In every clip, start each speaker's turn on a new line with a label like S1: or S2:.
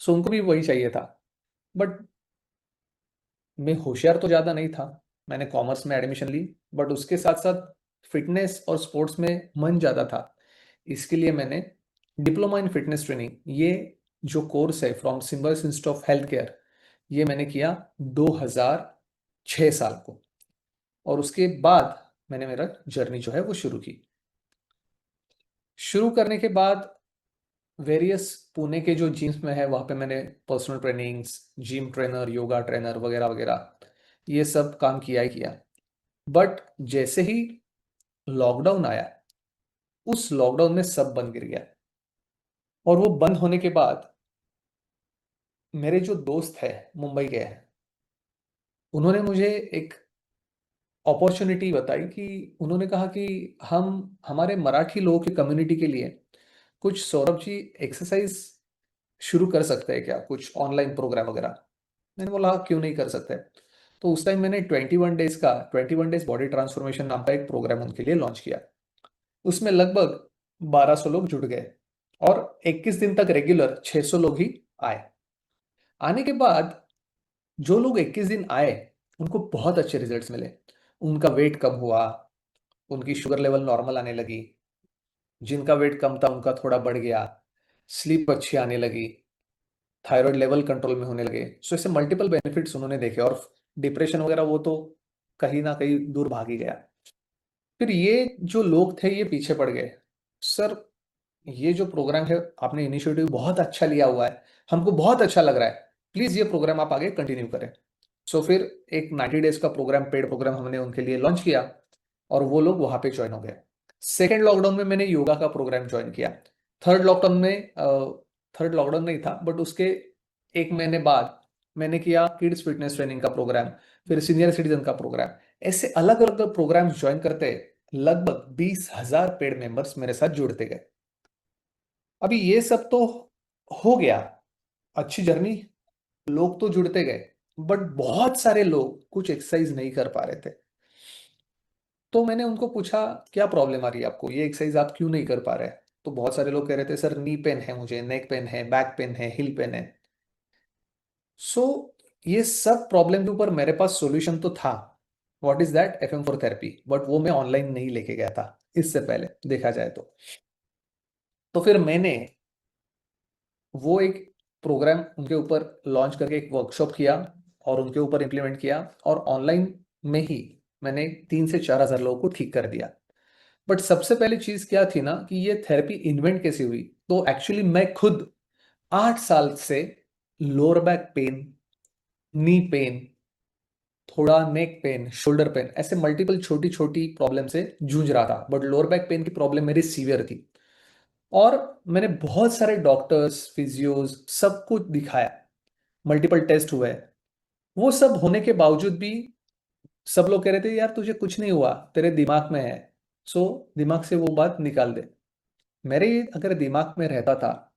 S1: सो उनको भी वही चाहिए था। बट मैं होशियार तो ज़्यादा नहीं था, मैंने कॉमर्स में एडमिशन ली, बट उसके साथ साथ फिटनेस और स्पोर्ट्स में मन ज़्यादा था। इसके लिए मैंने डिप्लोमा इन फिटनेस ट्रेनिंग, ये जो कोर्स है from symbiosis institute of health care, ये मैंने किया 2006 साल को। और उसके बाद मैंने मेरा जर्नी जो है वो शुरू की। शुरू करने के बाद वेरियस पुणे के जो जिम्स में है वहाँ पे मैंने personal trainings, gym trainer, yoga trainer वगैरह वगैरह ये सब काम किया ही किया। बट जैसे ही लॉकडाउन आया, उस लॉकडाउन में सब बंद गिर गया। और वो बंद होने के बाद मेरे जो दोस्त है मुंबई के हैं, उन्होंने मुझे एक अपॉर्चुनिटी बताई कि उन्होंने कहा कि हम हमारे मराठी लोगों की कम्युनिटी के लिए कुछ सौरभ जी एक्सरसाइज शुरू कर सकते हैं क्या, कुछ ऑनलाइन प्रोग्राम वगैरह। मैंने बोला हाँ, क्यों नहीं कर सकते। तो उस टाइम मैंने 21 डेज बॉडी ट्रांसफॉर्मेशन नाम का एक प्रोग्राम उनके लिए लॉन्च किया। उसमें लगभग 1200 लोग जुड़ गए और 21 दिन तक रेगुलर 600 लोग ही आए। आने के बाद जो लोग 21 दिन आए, उनको बहुत अच्छे रिजल्ट्स मिले। उनका वेट कम हुआ, उनकी शुगर लेवल नॉर्मल आने लगी, जिनका वेट कम था उनका थोड़ा बढ़ गया, स्लीप अच्छी आने लगी, थायराइड लेवल कंट्रोल में होने लगे। सो ऐसे मल्टीपल बेनिफिट्स उन्होंने देखे, और डिप्रेशन वगैरह वो तो कहीं ना कहीं दूर भाग ही गया। फिर ये जो लोग थे ये पीछे पड़ गए, सर ये जो प्रोग्राम है आपने इनिशिएटिव बहुत अच्छा लिया हुआ है, हमको बहुत अच्छा लग रहा है, प्लीज ये प्रोग्राम आप आगे कंटिन्यू करें। सो फिर एक 90 डेज का प्रोग्राम, पेड प्रोग्राम हमने उनके लिए लॉन्च किया और वो लोग वहां पे ज्वाइन हो गए। सेकेंड लॉकडाउन में मैंने योगा का प्रोग्राम ज्वाइन किया। थर्ड लॉकडाउन में थर्ड लॉकडाउन नहीं था, बट उसके एक महीने बाद मैंने किया किड्स फिटनेस ट्रेनिंग का प्रोग्राम, फिर सीनियर सिटीजन का प्रोग्राम। ऐसे अलग अलग प्रोग्राम ज्वाइन करते लगभग 20,000 पेड मेंबर्स मेरे साथ जुड़ते गए। अभी ये सब तो हो गया, अच्छी जर्नी, लोग तो जुड़ते गए, बट बहुत सारे लोग कुछ एक्सरसाइज नहीं कर पा रहे थे। तो मैंने उनको पूछा क्या प्रॉब्लम आ रही है आपको, ये एक्सरसाइज आप क्यों नहीं कर पा रहे। तो बहुत सारे लोग कह रहे थे सर नी पेन है, मुझे नेक पेन है, बैक पेन है, हिल पेन है। सो ये सब प्रॉब्लम के ऊपर मेरे पास सॉल्यूशन तो था। What is that, FM4 therapy, but वो मैं ऑनलाइन नहीं लेके गया था इससे पहले देखा जाए तो फिर मैंने वो एक प्रोग्राम उनके ऊपर लॉन्च करके एक वर्कशॉप किया और उनके ऊपर इम्प्लीमेंट किया, और ऑनलाइन में ही मैंने 3 से 4 हज़ार लोगों को ठीक कर दिया। बट सबसे पहली चीज क्या थी ना कि ये थेरेपी इन्वेंट कैसे हुई। तो एक्चुअली मैं खुद 8 साल से lower back pain, knee pain, थोड़ा नेक पेन, शोल्डर पेन, ऐसे मल्टीपल छोटी छोटी प्रॉब्लम से जूझ रहा था, बट लोअर बैक पेन की प्रॉब्लम मेरी सीवियर थी। और मैंने बहुत सारे डॉक्टर्स, फिजियोज, सब कुछ दिखाया, मल्टीपल टेस्ट हुए। वो सब होने के बावजूद भी सब लोग कह रहे थे यार तुझे कुछ नहीं हुआ, तेरे दिमाग में है, सो दिमाग से वो बात निकाल दे। मेरे अगर दिमाग में रहता था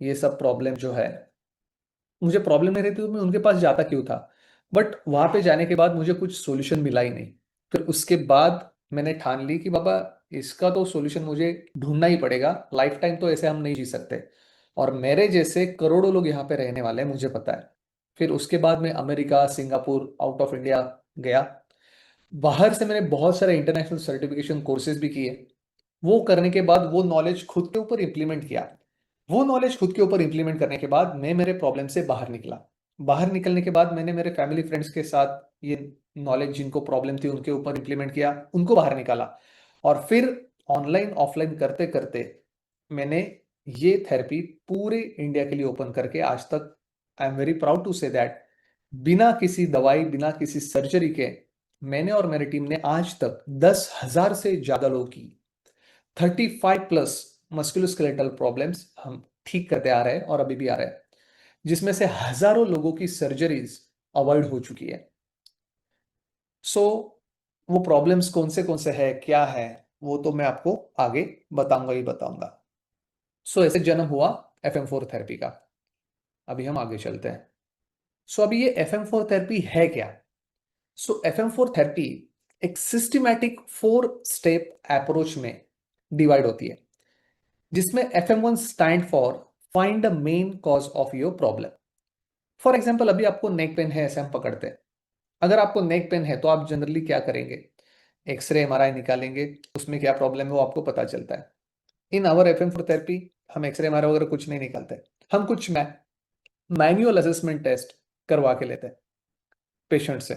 S1: ये सब प्रॉब्लम जो है, मुझे प्रॉब्लम नहीं रहती तो मैं उनके पास जाता क्यों था। बट वहां पे जाने के बाद मुझे कुछ सॉल्यूशन मिला ही नहीं। फिर उसके बाद मैंने ठान ली कि बाबा इसका तो सॉल्यूशन मुझे ढूंढना ही पड़ेगा, लाइफ टाइम तो ऐसे हम नहीं जी सकते। और मेरे जैसे करोड़ों लोग यहाँ पे रहने वाले हैं, मुझे पता है। फिर उसके बाद मैं America, Singapore, out of India गया। बाहर से मैंने बहुत सारे इंटरनेशनल सर्टिफिकेशन कोर्सेज भी किए। वो करने के बाद वो नॉलेज खुद के ऊपर इंप्लीमेंट किया। वो नॉलेज खुद के ऊपर इंप्लीमेंट करने के बाद मैं मेरे प्रॉब्लम से बाहर निकला। बाहर निकलने के बाद मैंने मेरे फैमिली फ्रेंड्स के साथ ये नॉलेज, जिनको प्रॉब्लम थी उनके ऊपर इंप्लीमेंट किया, उनको बाहर निकाला। और फिर ऑनलाइन ऑफलाइन करते करते मैंने ये थेरेपी पूरे इंडिया के लिए ओपन करके आज तक, I am very proud to say that, बिना किसी दवाई, बिना किसी सर्जरी के, मैंने और मेरी टीम ने आज तक 10,000 से ज्यादा लोगों की 35+ मस्कुलोस्केलेटल प्रॉब्लम्स हम ठीक करते आ रहे हैं और अभी भी आ रहे हैं, जिसमें से हजारों लोगों की सर्जरीज अवॉइड हो चुकी है। सो वो प्रॉब्लम्स कौन से है, क्या है, वो तो मैं आपको आगे बताऊंगा ही बताऊंगा। सो ऐसे जन्म हुआ FM4 थेरेपी का। अभी हम आगे चलते हैं। सो अभी ये FM4 थेरेपी है क्या। सो FM4 थेरेपी एक सिस्टमैटिक 4 स्टेप अप्रोच में डिवाइड होती है, जिसमें FM1 stand for find the main cause of your problem. For example, अभी आपको नेक पेन है ऐसे हम पकड़ते हैं। अगर आपको नेक पेन है तो आप जनरली क्या करेंगे? एक्सरे एमआरआई निकालेंगे, उसमें क्या प्रॉब्लम है वो आपको पता चलता है। इन आवर FM4 थेरेपी हम एक्सरे एमआरआई वगैरह कुछ नहीं निकालते, हम कुछ मैन्युअल असेसमेंट टेस्ट करवा के लेते हैं पेशेंट से,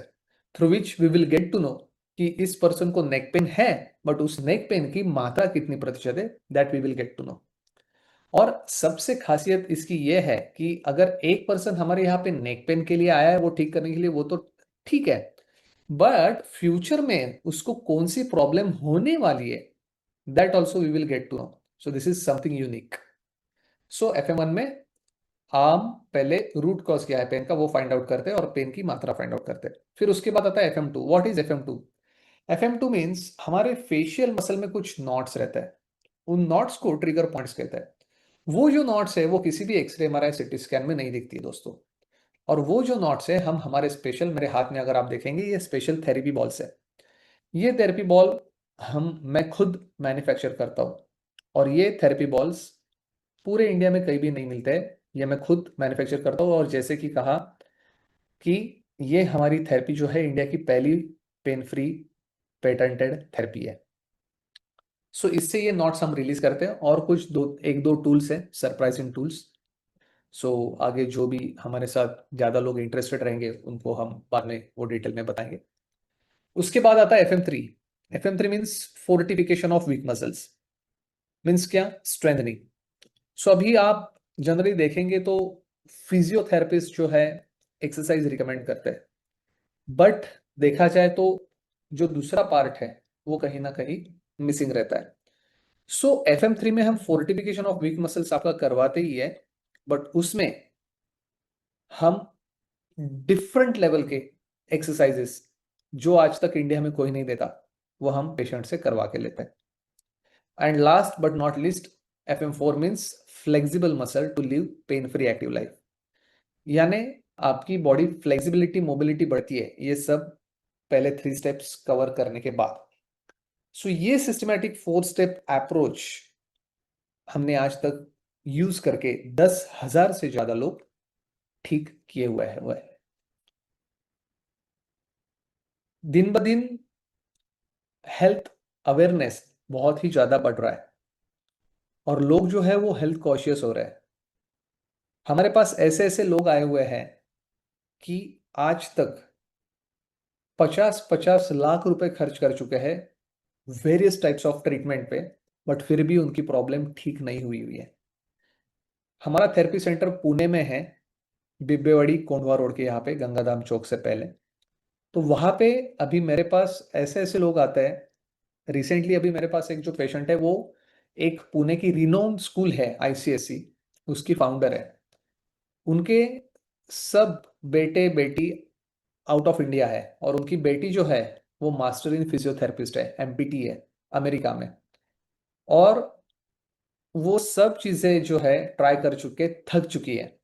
S1: through which we will get to know कि इस पर्सन को नेक पेन है, बट उस नेक पेन की मात्रा कितनी प्रतिशत है, that we will get to know. और सबसे खासियत इसकी यह है कि अगर एक पर्सन हमारे यहाँ पे नेक पेन के लिए आया है वो ठीक करने के लिए, वो तो ठीक है, बट फ्यूचर में उसको कौन सी प्रॉब्लम होने वाली है, that also we will get to know. So this is something unique. So FM1 में हम पहले रूट कॉज क्या है पेन का वो फाइंड आउट करते हैं और पेन की मात्रा फाइंड आउट करते हैं। फिर उसके बाद आता है FM2। What is FM2? FM2 means हमारे फेशियल मसल में कुछ नॉट्स रहता है, उन नॉट्स को ट्रिगर पॉइंट्स कहते हैं। वो जो नॉट्स है वो किसी भी एक्सरे एमआरआई सिटी स्कैन में नहीं दिखती है दोस्तों। और वो जो नॉट्स है हम हमारे स्पेशल, मेरे हाथ में अगर आप देखेंगे ये स्पेशल थेरेपी बॉल्स है। ये थेरेपी बॉल मैं खुद मैन्युफैक्चर करता हूँ, और ये थेरेपी बॉल्स पूरे इंडिया में कहीं भी नहीं मिलते हैं। ये मैं खुद मैन्युफैक्चर करता हूँ, और जैसे कि कहा कि ये हमारी थेरेपी जो है इंडिया की पहली पेन फ्री पेटेंटेड थेरेपी है। सो इससे ये नॉट्स हम रिलीज करते हैं, और कुछ एक दो टूल्स हैं, सरप्राइजिंग टूल्स। सो आगे जो भी हमारे साथ ज्यादा लोग इंटरेस्टेड रहेंगे उनको हम बाद में वो डिटेल में बताएंगे। उसके बाद आता है FM3। FM3 means fortification of week muscles. Means क्या? स्ट्रेंथनिंग। सो अभी आप जनरली देखेंगे तो फिजियोथेरेपिस्ट जो है एक्सरसाइज रिकमेंड करते हैं, बट देखा जाए तो जो दूसरा पार्ट है वो कहीं ना कहीं मिसिंग रहता है। सो FM3 में हम फोर्टिफिकेशन ऑफ वीक मसल्स आपका करवाते ही है, बट उसमें हम डिफरेंट लेवल के एक्सरसाइजेस जो आज तक इंडिया में कोई नहीं देता वो हम पेशेंट से करवा के लेते हैं। And last but not least, FM4 means flexible muscle to live pain free active life. यानी आपकी बॉडी फ्लेक्सिबिलिटी मोबिलिटी बढ़ती है, ये सब पहले 3 स्टेप्स कवर करने के बाद। सो ये सिस्टमैटिक 4 स्टेप अप्रोच हमने आज तक यूज करके 10,000 से ज्यादा लोग ठीक किए हुए हैं। वह दिन ब दिन हेल्थ अवेयरनेस बहुत ही ज्यादा बढ़ रहा है, और लोग जो है वो हेल्थ कॉशियस हो रहे हैं। हमारे पास ऐसे ऐसे लोग आए हुए हैं कि आज तक 50-50 लाख रुपए खर्च कर चुके हैं वेरियस टाइप्स ऑफ ट्रीटमेंट पे, बट फिर भी उनकी प्रॉब्लम ठीक नहीं हुई है। हमारा थेरेपी सेंटर पुणे में है, बिब्बेवाड़ी कोंडवा रोड के यहाँ पे, गंगाधाम चौक से पहले। तो वहां पे अभी मेरे पास ऐसे ऐसे लोग आते हैं। रिसेंटली अभी मेरे पास एक जो पेशेंट है वो एक पुणे की रिनोन स्कूल है ICSE, उसकी फाउंडर है। उनके सब बेटे बेटी आउट ऑफ इंडिया है, और उनकी बेटी जो है वो मास्टर इन फिजियोथेरेपिस्ट है, MPT है अमेरिका में। और वो सब चीजें जो है ट्राई कर चुके, थक चुकी है।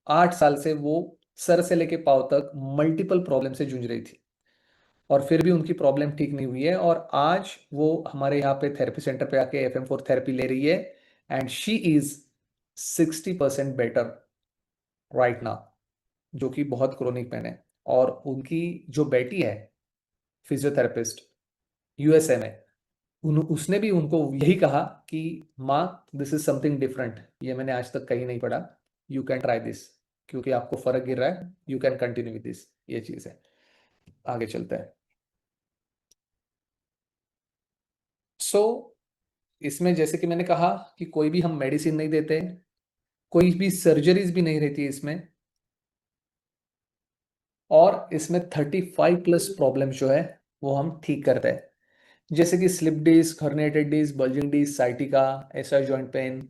S1: 8 साल से वो सर से लेके पांव तक मल्टीपल प्रॉब्लम से जूझ रही थी, और फिर भी उनकी प्रॉब्लम ठीक नहीं हुई है। और आज वो हमारे यहाँ पे थेरेपी सेंटर पे आके FM4 थेरेपी ले रही है, and she is 60% better right now, जो कि बहुत क्रोनिक पेन है। और उनकी जो बेटी है फिजियोथेरेपिस्ट USA में, उसने भी उनको यही कहा कि माँ, दिस इज समथिंग डिफरेंट, ये मैंने आज तक कहीं नहीं पढ़ा, यू कैन ट्राई दिस, क्योंकि आपको फर्क गिर रहा है, you can continue with this. ये चीज है। आगे चलते हैं। सो इसमें जैसे कि मैंने कहा कि कोई भी हम मेडिसिन नहीं देते, कोई भी सर्जरीज भी नहीं रहती है इसमें, और इसमें 35+ प्रॉब्लम जो है वो हम ठीक करते हैं, जैसे कि slip disc, herniated disc, bulging disc, sciatica, SI joint pain,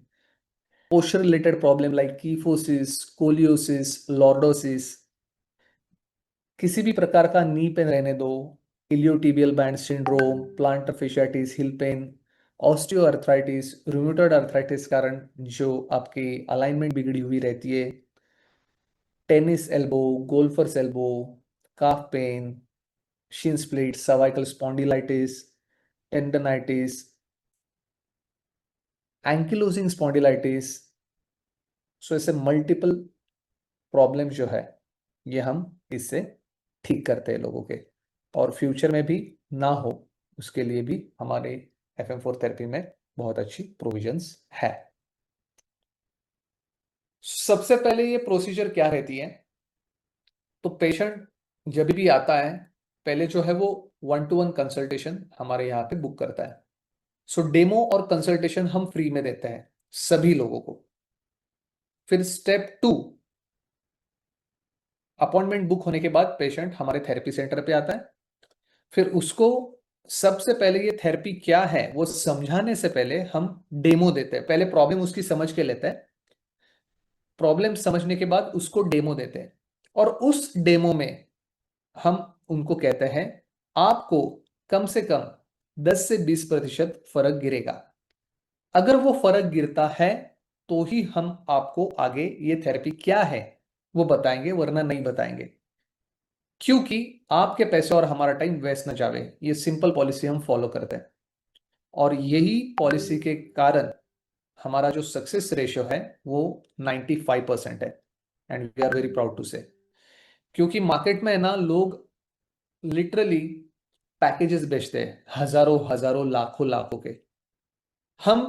S1: posture related problem like kyphosis, scoliosis, lordosis, किसी भी प्रकार का नी पेन रहने दो, iliotibial band syndrome, plantar fasciitis, heel pain, osteoarthritis, rheumatoid arthritis कारण जो आपकी अलाइनमेंट बिगड़ी हुई रहती है, tennis elbow, golfer's elbow, calf pain, shin splints, cervical spondylitis, tendonitis, ankylosing spondylitis, so ऐसे मल्टीपल प्रॉब्लम जो है ये हम इससे ठीक करते हैं लोगों के, और फ्यूचर में भी ना हो उसके लिए भी हमारे FM4 थेरेपी में बहुत अच्छी प्रोविजंस है। सबसे पहले ये प्रोसीजर क्या रहती है, तो पेशेंट जब भी आता है पहले जो है वो 1-to-1 कंसल्टेशन हमारे यहाँ पे बुक करता है। सो डेमो और कंसल्टेशन हम फ्री में देते हैं सभी लोगों को। फिर स्टेप 2, अपॉइंटमेंट बुक होने के बाद पेशेंट हमारे थेरेपी सेंटर पे आता है। फिर उसको सबसे पहले ये थेरेपी क्या है वो समझाने से पहले हम डेमो देते हैं। पहले प्रॉब्लम उसकी समझ के लेते हैं, प्रॉब्लम समझने के बाद उसको डेमो देते हैं, और उस डेमो में हम उनको कहते हैं आपको कम से कम 10 से 20% फर्क गिरेगा। अगर वो फर्क गिरता है तो ही हम आपको आगे ये थेरेपी क्या है वो बताएंगे, वरना नहीं बताएंगे, क्योंकि आपके पैसे और हमारा टाइम वेस्ट न जावे। ये सिंपल पॉलिसी हम फॉलो करते हैं, और यही पॉलिसी के कारण हमारा जो सक्सेस रेशियो है वो 95% है, and we are very proud to say. क्योंकि मार्केट में है ना, लोग लिटरली पैकेजेस बेचते हैं हजारों हजारों लाखों लाखों के। हम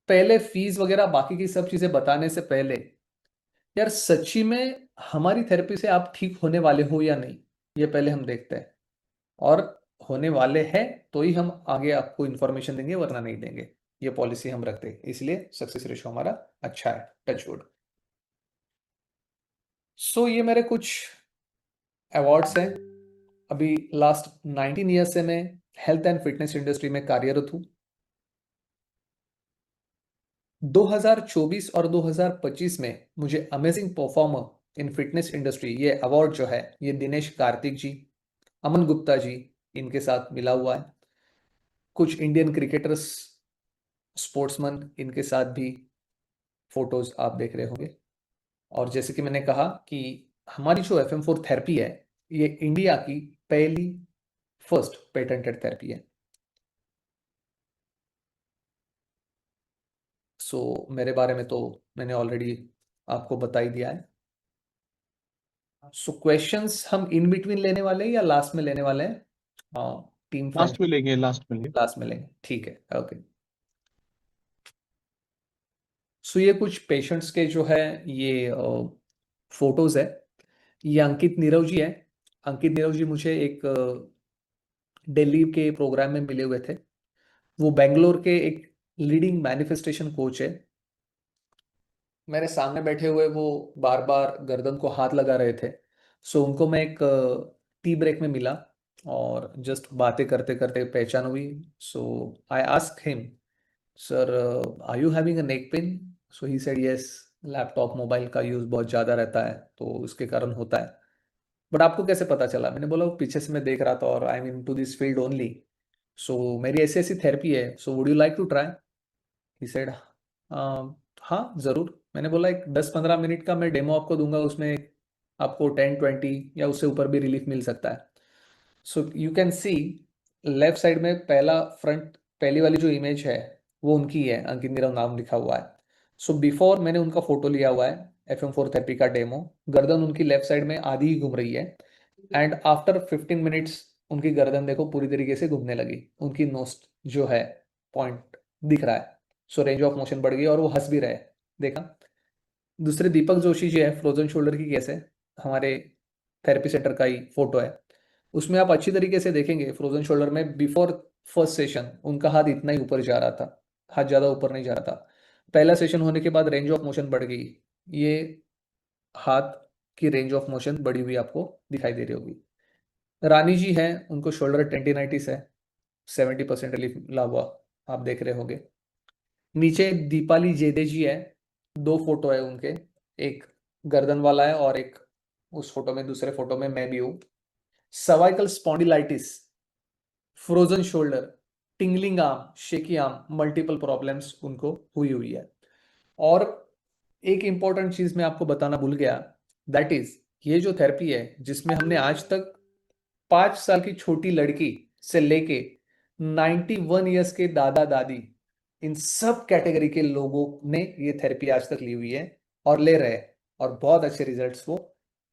S1: पहले फीस वगैरह बाकी की सब चीजें बताने से पहले, यार सच्ची में हमारी थेरेपी से आप ठीक होने वाले हो या नहीं, ये पहले हम देखते हैं, और होने वाले हैं तो ही हम आगे आपको इंफॉर्मेशन देंगे, वरना नहीं देंगे। ये पॉलिसी हम रखते हैं, इसलिए सक्सेस रेशियो हमारा अच्छा है, टच वुड। सो ये मेरे कुछ अवार्ड्स हैं। अभी लास्ट 19 ईयर्स से मैं हेल्थ एंड फिटनेस इंडस्ट्री में कार्यरत हूं। 2024 और 2025 में मुझे अमेजिंग परफॉर्मर इन फिटनेस इंडस्ट्री ये अवार्ड जो है ये दिनेश कार्तिक जी, अमन गुप्ता जी इनके साथ मिला हुआ है। कुछ इंडियन क्रिकेटर्स, स्पोर्ट्समैन इनके साथ भी फोटोज आप देख रहे होंगे। और जैसे कि मैंने कहा कि हमारी जो FM4 थेरेपी है ये इंडिया की पहली फर्स्ट पेटेंटेड थेरेपी है। सो मेरे बारे में तो मैंने ऑलरेडी आपको बता ही दिया है। सो क्वेश्चंस हम इन बिटवीन लेने वाले हैं या लास्ट में लेने वाले हैं? टीम
S2: लास्ट
S1: फ्रेंड
S2: में लेंगे, लास्ट में लेंगे।
S1: लास्ट में लेंगे, ठीक है, ओके। सो ये कुछ पेशेंट्स के जो है ये फोटोज है। ये अंकित नीरव जी है। अंकित नीरव जी मुझे एक दिल्ली के प्रोग्राम में मिले हुए थे। वो बेंगलोर के एक लीडिंग मैनिफेस्टेशन कोच है। मेरे सामने बैठे हुए वो बार बार गर्दन को हाथ लगा रहे थे। सो उनको मैं एक टी ब्रेक में मिला, और जस्ट बातें करते करते पहचान हुई। So I ask him, sir are you having a neck pain? So he said yes, laptop mobile का यूज बहुत ज़्यादा रहता है तो उसके कारण होता है। बट आपको कैसे पता चला? मैंने बोला वो पीछे से मैं देख रहा था, और I am into this field only. So मेरी ऐसी ऐसी थेरेपी है, so would you like to try? He said हाँ ज़रूर। मैंने बोला एक 10-15 मिनट का मैं डेमो आपको दूंगा, उसमें आपको 10-20 या उससे ऊपर भी रिलीफ मिल सकता है। So you can see left side में पहली वाली जो इमेज है वो उनकी है, अंकित नीरव नाम लिखा हुआ है। सो बिफोर मैंने उनका फोटो लिया हुआ है FM4 थेरेपी का डेमो। गर्दन उनकी लेफ्ट साइड में आधी ही घूम रही है, एंड आफ्टर 15 मिनट्स उनकी गर्दन देखो पूरी तरीके से घूमने लगी। उनकी नोज जो है पॉइंट दिख रहा है। सो रेंज ऑफ मोशन बढ़ गई और वो हंस भी रहे, देखा। दूसरे दीपक जोशी जी है, फ्रोजन शोल्डर की केस है, हमारे थेरेपी सेंटर का ही फोटो है। उसमें आप अच्छी तरीके से देखेंगे फ्रोजन शोल्डर में बिफोर फर्स्ट सेशन उनका हाथ इतना ही ऊपर जा रहा था, हाथ ज्यादा ऊपर नहीं जा रहा था। पहला सेशन होने के बाद रेंज ऑफ मोशन बढ़ गई, ये हाथ की रेंज ऑफ मोशन बढ़ी हुई आपको दिखाई दे रही होगी। रानी जी हैं, उनको शोल्डर टेंडिनाइटिस है, 70% रिलीफ मिला हुआ आप देख रहे होंगे। नीचे दीपाली जेदे जी है, दो फोटो है उनके, एक गर्दन वाला है और एक उस फोटो में, दूसरे फोटो में मैं भी हूं। Cervical spondylitis, frozen shoulder, tingling arm, shaky arm, multiple problems उनको हुई हुई है। और एक इंपॉर्टेंट चीज मैं आपको बताना भूल गया, दैट इज ये जो थेरेपी है जिसमें हमने आज तक 5 साल की छोटी लड़की से लेके 91 ईयर्स के दादा दादी इन सब कैटेगरी के लोगों ने ये थेरेपी आज तक ली हुई है और ले रहे हैं, और बहुत अच्छे रिजल्ट्स वो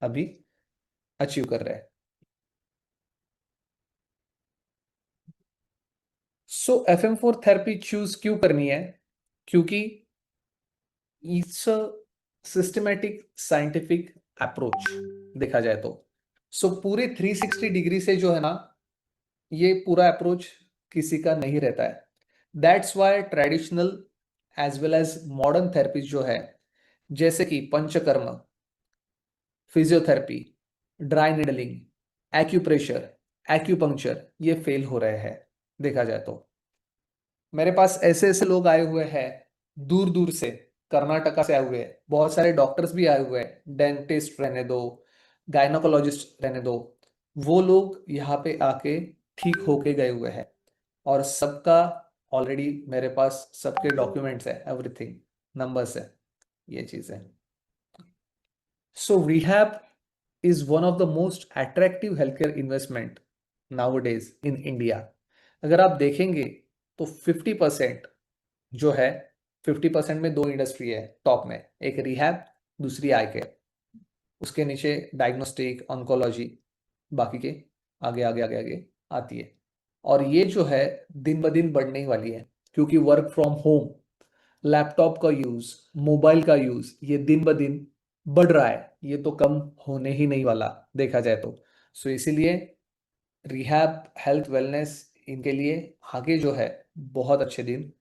S1: अभी अचीव कर रहे हैं। सो FM4 थेरेपी चूज क्यों करनी है? क्योंकि it's a systematic scientific approach देखा जाए तो। सो पूरे 360 डिग्री से जो है ना, ये पूरा अप्रोच किसी का नहीं रहता है। That's why traditional as well as modern therapies जो है, जैसे कि panchakarma, physiotherapy, dry needling, acupressure, acupuncture, ये फेल हो रहे हैं देखा जाए तो। मेरे पास ऐसे ऐसे लोग आए हुए हैं दूर दूर से, कर्नाटका से आए हुए हैं, बहुत सारे डॉक्टर्स भी आए हुए हैं, डेंटिस्ट रहने दो, गायनोकोलॉजिस्ट रहने दो, वो लोग यहाँ पे आके ठीक होके गए हुए हैं। और सबका ऑलरेडी मेरे पास सबके डॉक्यूमेंट्स है, एवरीथिंग, नंबर्स है, ये चीज है। सो rehab is one of the most attractive healthcare investment nowadays in India। अगर आप देखेंगे तो 50% जो है, 50% में दो इंडस्ट्री है टॉप में, एक रिहैब, दूसरी आई केयर, उसके नीचे डायग्नोस्टिक, ऑन्कोलॉजी, बाकी के आगे आगे आगे आगे आती है। और ये जो है दिन ब दिन बढ़ने ही वाली है, क्योंकि वर्क फ्रॉम होम, लैपटॉप का यूज, मोबाइल का यूज, ये दिन ब दिन बढ़ रहा है, ये तो कम होने ही नहीं वाला देखा जाए तो। सो इसीलिए रिहैब, हेल्थ, वेलनेस, इनके लिए आगे जो है बहुत अच्छे दिन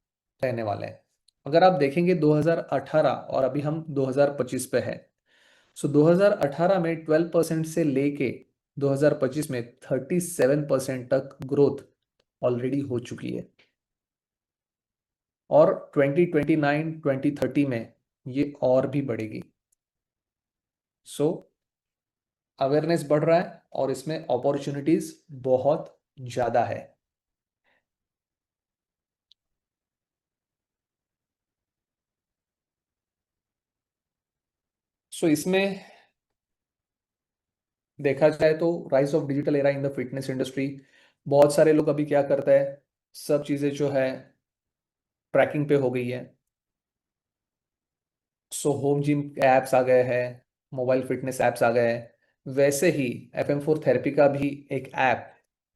S1: रहने वाले हैं। अगर आप देखेंगे 2018 और अभी हम 2025 पे है, सो 2018 में 12% से लेके 2025 में 37% तक ग्रोथ ऑलरेडी हो चुकी है, और 2029 2030 में ये और भी बढ़ेगी। सो अवेयरनेस बढ़ रहा है और इसमें अपॉर्चुनिटीज बहुत ज्यादा है। सो इसमें देखा जाए तो rise of digital era in the fitness industry, बहुत सारे लोग अभी क्या करते हैं, सब चीजें जो है ट्रैकिंग पे हो गई है। सो होम जिम एप्स आ गए हैं, मोबाइल फिटनेस एप्स आ गए हैं, वैसे ही FM4 थेरेपी का भी एक ऐप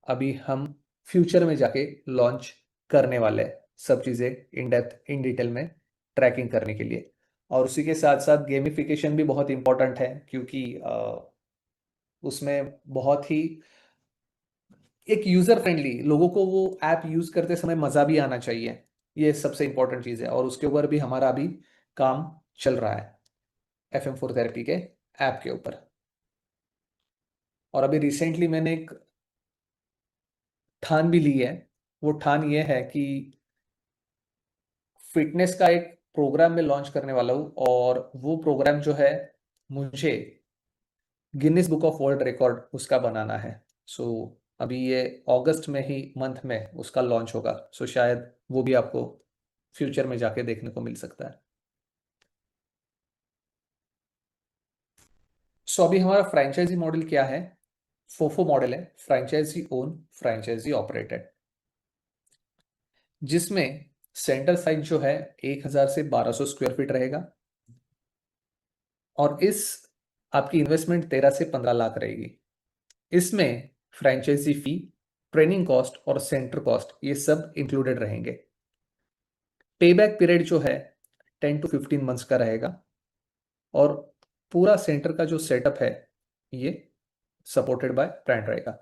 S1: अभी हम फ्यूचर में जाके लॉन्च करने वाले हैं, सब चीज़ें इन डेप्थ इन डिटेल में ट्रैकिंग करने के लिए। और उसी के साथ साथ गेमिफिकेशन भी बहुत इंपॉर्टेंट है, क्योंकि उसमें बहुत ही एक यूजर फ्रेंडली, लोगों को वो ऐप यूज करते समय मजा भी आना चाहिए, ये सबसे इंपॉर्टेंट चीज़ है। और उसके ऊपर भी हमारा अभी काम चल रहा है, FM4 थेरेपी के ऐप के ऊपर। और अभी रिसेंटली मैंने एक ठान भी ली है। वो ठान ये है कि फिटनेस का एक प्रोग्राम में लॉन्च करने वाला हूँ, और वो प्रोग्राम जो है मुझे Guinness book of world record उसका बनाना है। सो अभी ये अगस्त में ही मंथ में उसका लॉन्च होगा, सो शायद वो भी आपको फ्यूचर में जाके देखने को मिल सकता है। सो अभी हमारा फ्रेंचाइजी मॉडल क्या है? फोफो मॉडल है, फ्रेंचाइजी ओन, फ्रेंचाइजी ऑपरेटेड, जिसमें सेंटर साइज जो है 1000 से 1200 स्क्वायर फीट रहेगा, और इस आपकी इन्वेस्टमेंट 13 से 15 लाख रहेगी। इसमें फ्रेंचाइजी फी, ट्रेनिंग कॉस्ट और सेंटर कॉस्ट, ये सब इंक्लूडेड रहेंगे। पेबैक पीरियड जो है 10 to 15 मंथ्स का रहेगा, और पूरा सेंटर का जो सेटअप है ये सपोर्टेड बाय ब्रांड रहेगा,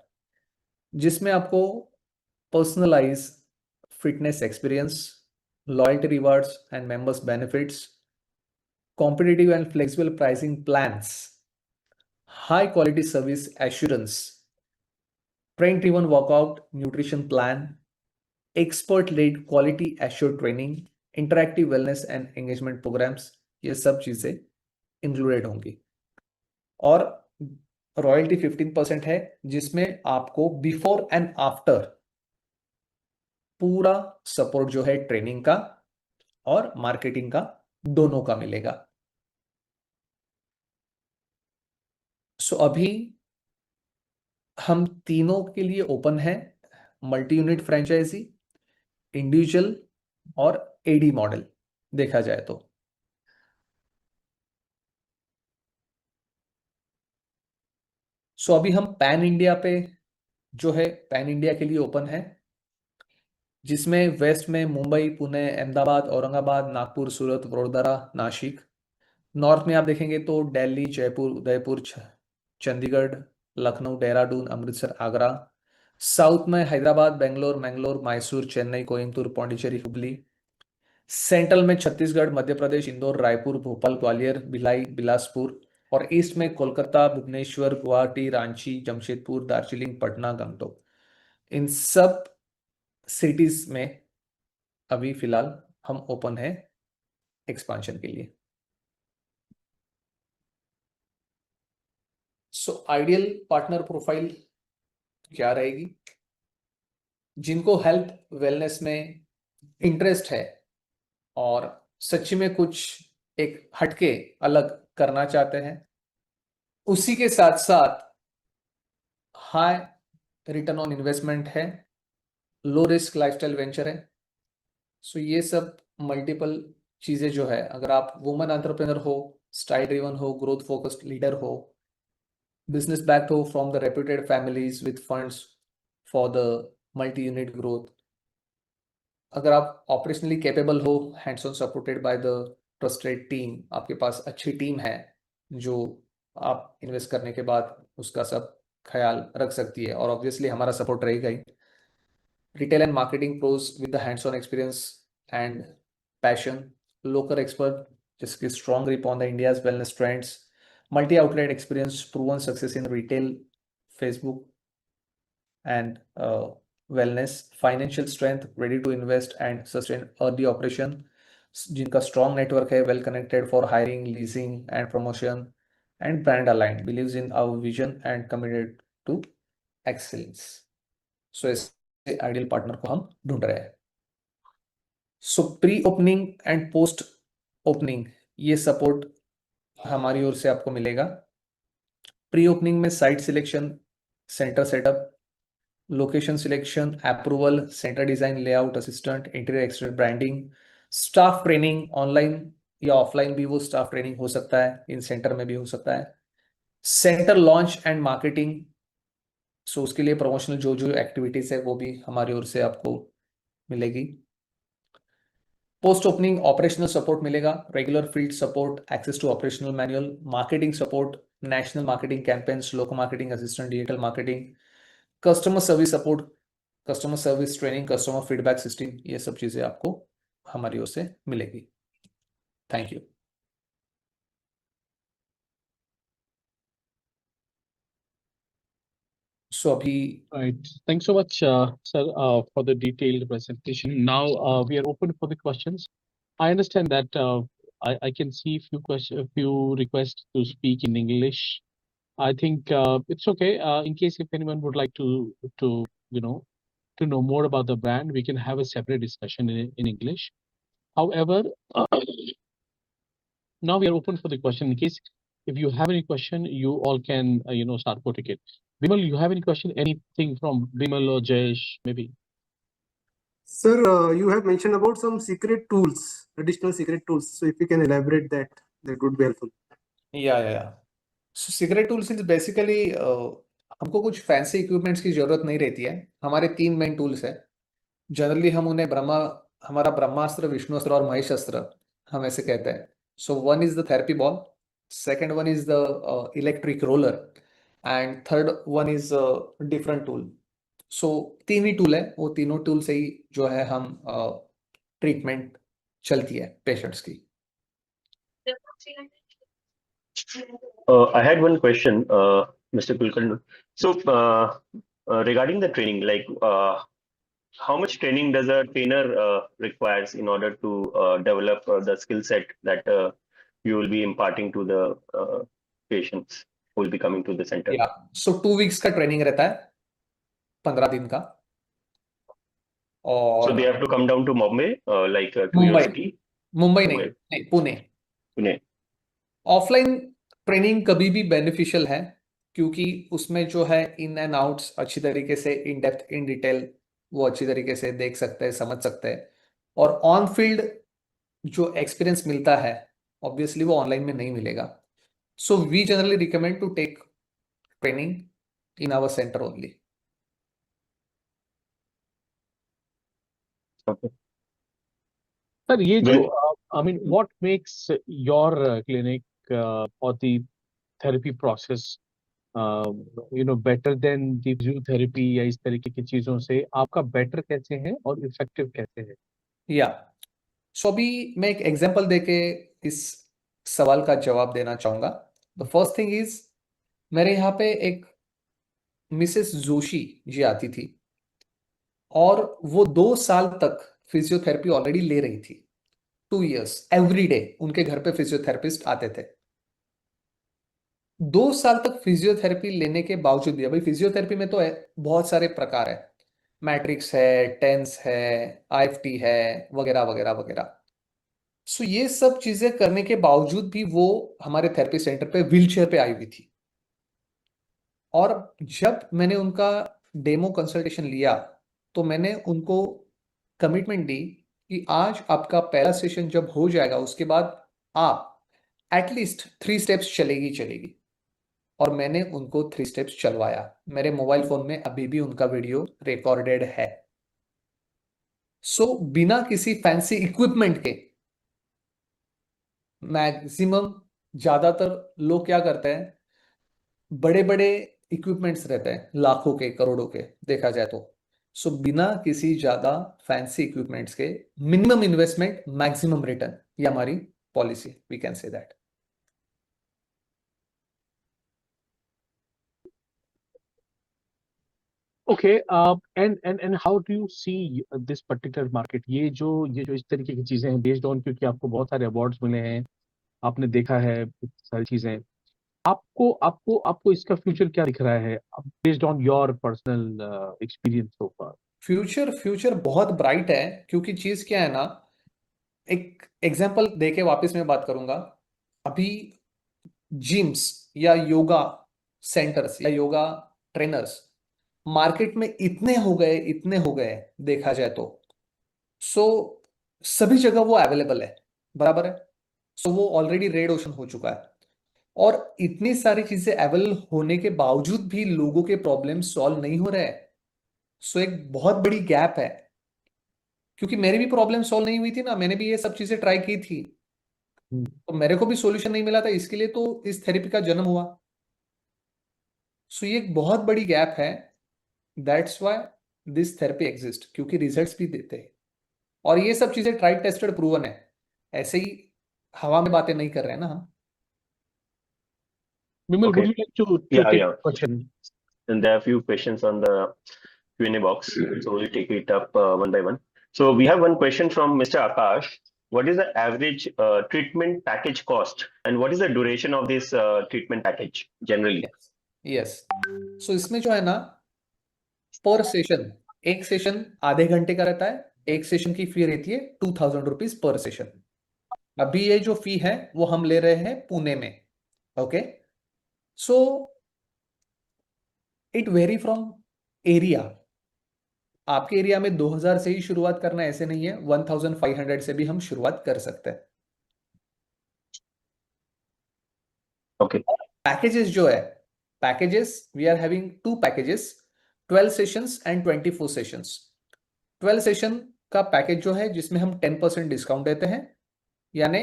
S1: जिसमें आपको personalise fitness experience, loyalty rewards and members benefits, competitive and flexible pricing plans, high quality service assurance, train driven workout nutrition plan, expert led quality assured training, interactive wellness and engagement programs, ये सब चीजें included होंगी। और royalty 15% है, जिसमें आपको before and after पूरा support जो है ट्रेनिंग का और मार्केटिंग का दोनों का मिलेगा। सो अभी हम तीनों के लिए ओपन है, मल्टी यूनिट फ्रेंचाइजी, इंडिविजुअल और एडी मॉडल देखा जाए तो। सो अभी हम पैन इंडिया पे जो है पैन इंडिया के लिए ओपन है, जिसमें वेस्ट में मुंबई, पुणे, अहमदाबाद, औरंगाबाद, नागपुर, सूरत, वडोदरा, नासिक। नॉर्थ में आप देखेंगे तो दिल्ली, जयपुर, उदयपुर, चंडीगढ़, लखनऊ, देहरादून, अमृतसर, आगरा। साउथ में हैदराबाद, बेंगलोर, मैंगलोर, मैसूर, चेन्नई, कोयम्बतूर, पौंडीचेरी, हुबली। सेंट्रल में छत्तीसगढ़, मध्य प्रदेश, इंदौर, रायपुर, भोपाल, ग्वालियर, भिलाई, बिलासपुर। और ईस्ट में कोलकाता, भुवनेश्वर, गुवाहाटी, रांची, जमशेदपुर, दार्जिलिंग, पटना, गंगटोक। इन सब सिटीज में अभी फिलहाल हम ओपन है एक्सपांशन के लिए। सो आइडियल पार्टनर प्रोफाइल क्या रहेगी? जिनको हेल्थ वेलनेस में इंटरेस्ट है और सच्ची में कुछ एक हटके अलग करना चाहते हैं, उसी के साथ साथ हाई रिटर्न ऑन इन्वेस्टमेंट है, लो रिस्क लाइफस्टाइल वेंचर है। सो ये सब मल्टीपल चीजें जो है, अगर आप वुमन एंटरप्रेन्योर हो, स्टाइल ड्रिवन हो, ग्रोथ फोकस्ड लीडर हो, बिजनेस बैक्ड हो from the reputed families with funds for the multi unit growth, अगर आप ऑपरेशनली कैपेबल हो, hands on supported by the trusted team, आपके पास अच्छी टीम है जो आप इन्वेस्ट करने के बाद उसका सब ख्याल रख सकती है, और ऑब्वियसली हमारा सपोर्ट रहेगा ही। Retail and marketing pros with the hands-on experience and passion, local expert, just a strong grip on the India's wellness trends, multi-outlet experience, proven success in retail, Facebook, and wellness, financial strength, ready to invest and sustain early operation, जिनका strong network है, well connected for hiring, leasing, and promotion, and brand aligned, believes in our vision and committed to excellence. सो ऐसे ideal partner को हम ढूंढ रहे हैं। सो pre opening and post opening ये support हमारी ओर से आपको मिलेगा। प्री ओपनिंग में site selection, centre setup, location selection, approval, centre design, layout, assistant, interior exterior branding, staff training, online या ऑफलाइन भी वो स्टाफ ट्रेनिंग हो सकता है, इन सेंटर में भी हो सकता है। सेंटर लॉन्च एंड मार्केटिंग, सो उसके लिए प्रमोशनल जो जो एक्टिविटीज है वो भी हमारी ओर से आपको मिलेगी। पोस्ट ओपनिंग ऑपरेशनल सपोर्ट मिलेगा, regular field support, access to operational manual, marketing support, national marketing campaigns, local marketing assistant, digital marketing, customer service support, customer service training, customer feedback system, ये सब चीजें आपको हमारी ओर से मिलेगी। Thank you. सो अभी
S2: Right. Thanks so much, sir, for the detailed presentation. Now we are open for the questions. I understand that I can see a few requests to speak in English. I think it's okay. In case if anyone would like to you know to know more about the brand, we can have a separate discussion in English. However, now we are open for the question. In case if you have any question, you all can start putting it. Bimal, you have any question? Anything from Bimal or Jayesh, maybe?
S3: Sir, you have mentioned about some secret tools, additional secret tools. So if you can elaborate that, that would be helpful.
S1: या so secret tools is basically हमको कुछ fancy equipments की जरूरत नहीं रहती है। हमारे 3 main tools है, जनरली हम उन्हें हमारा ब्रह्मास्त्र, विष्णुअस्त्र और महेशास्त्र हम ऐसे कहते हैं। So one is the therapy ball, second one is the electric roller, and third one is different tool. So 3 he tool है, वो तीनों टूल से ही जो है हम ट्रीटमेंट चलती है पेशेंट्स की।
S4: I had one question, Mr. Kulkarni. So, regarding the training, like how much training does a trainer requires in order to develop the skill set that you will be imparting to the patients who will be coming to the center?
S1: या सो 2 weeks का training रहता है, 15 दिन का।
S4: So they
S1: और
S4: have to come down to Mumbai, like to your
S1: Mumbai
S4: city,
S1: Mumbai
S4: Mumbai.
S1: नहीं, Pune.
S4: Pune.
S1: Offline training कभी भी बेनिफिशियल है, क्योंकि उसमें जो है इन एंड आउट्स अच्छी तरीके से, इन डेप्थ, इन डिटेल वो अच्छी तरीके से देख सकते हैं, समझ सकते हैं। और ऑन फील्ड जो एक्सपीरियंस मिलता है ऑब्वियसली वो ऑनलाइन में नहीं मिलेगा. So we generally recommend to take training in our centre only.
S4: Okay.
S2: Sir ये जो
S4: Well,
S2: I mean what makes your clinic और the therapy process better than the physiotherapy या इस तरीके की चीजों से आपका बेटर कैसे है और इफेक्टिव कैसे है?
S1: या सो अभी मैं एक एग्जांपल देके इस सवाल का जवाब देना चाहूंगा. द फर्स्ट थिंग इज, मेरे यहाँ पे एक मिसेस जोशी जी आती थी और वो 2 साल तक फिजियोथेरेपी ऑलरेडी ले रही थी. 2 years एवरी डे उनके घर पे फिजियोथेरेपिस्ट आते थे. 2 साल तक फिजियोथेरेपी लेने के बावजूद भी, अभी फिजियोथेरेपी में तो बहुत सारे प्रकार है, मैट्रिक्स है, टेंस है, आईएफटी है, वगैरह वगैरह वगैरह. सो ये सब चीजें करने के बावजूद भी वो हमारे थेरेपी सेंटर पे व्हीलचेयर पे आई हुई थी. और जब मैंने उनका डेमो कंसल्टेशन लिया तो मैंने उनको कमिटमेंट दी कि आज आपका पहला सेशन जब हो जाएगा उसके बाद आप एटलीस्ट 3 स्टेप्स चलेगी. और मैंने उनको 3 स्टेप्स चलवाया. मेरे मोबाइल फोन में अभी भी उनका वीडियो रिकॉर्डेड है. सो बिना किसी फैंसी इक्विपमेंट के, मैक्सिमम ज्यादातर लोग क्या करते हैं, बड़े बड़े इक्विपमेंट्स रहते हैं लाखों के करोड़ों के देखा जाए तो. सो बिना किसी ज्यादा फैंसी इक्विपमेंट्स के मिनिमम इन्वेस्टमेंट मैक्सिमम रिटर्न, ये हमारी policy, we can say that.
S2: Okay, and how do you see this particular market? ये जो इस तरीके की चीजें हैं बेस्ड ऑन, क्योंकि आपको बहुत सारे अवार्ड्स मिले हैं, आपने देखा है सारी चीजें, आपको आपको आपको इसका फ्यूचर क्या दिख रहा है based on your personal experience so far?
S1: Future बहुत ब्राइट है, क्योंकि चीज क्या है ना, एक एग्जांपल देके वापस मैं बात करूंगा. अभी जिम्स या योगा सेंटर्स या योगा ट्रेनर्स मार्केट में इतने हो गए देखा जाए तो. सो सभी जगह वो अवेलेबल है, बराबर है. सो वो ऑलरेडी रेड ओशन हो चुका है. और इतनी सारी चीजें अवेलेबल होने के बावजूद भी लोगों के प्रॉब्लम सॉल्व नहीं हो रहे हैं. सो एक बहुत बड़ी गैप है, क्योंकि मेरी भी प्रॉब्लम सॉल्व नहीं हुई थी ना, मैंने भी ये सब चीजें ट्राई की थी, तो मेरे को भी सॉल्यूशन नहीं मिला था, इसके लिए तो इस थेरेपी का जन्म हुआ. सो ये एक बहुत बड़ी गैप है. That's why this therapy exist, क्योंकि रिजल्ट्स भी देते हैं. और ये सब चीजें ट्राइड टेस्टेड प्रूवन है, ऐसे ही हवा में बातें नहीं कर रहे हैं ना हम.
S2: Vimal,
S4: okay.
S2: would you like to
S4: Yeah,
S2: take
S4: yeah.
S2: a question?
S4: And there are a few questions on the Q&A box, so we'll take it up one by one. So we have one question from Mr. Akash. What is the average treatment package cost, and what is the duration of this treatment package generally?
S1: Yes. So इसमें जो है ना, पर session, एक session आधे घंटे का रहता है. एक सेशन की फी रहती है 2000 रुपीज पर सेशन. अभी ये जो फी है वो हम ले रहे हैं पुणे में. Okay. So it very from area. आपके एरिया में 2000 से ही शुरुआत करना ऐसे नहीं है, 1500 से भी हम शुरुआत कर सकते हैं.
S4: Okay.
S1: पैकेजेस जो है, packages we are having 2 packages, 12 sessions and 24 sessions. 12 session का पैकेज जो है जिसमें हम 10% डिस्काउंट देते हैं, यानी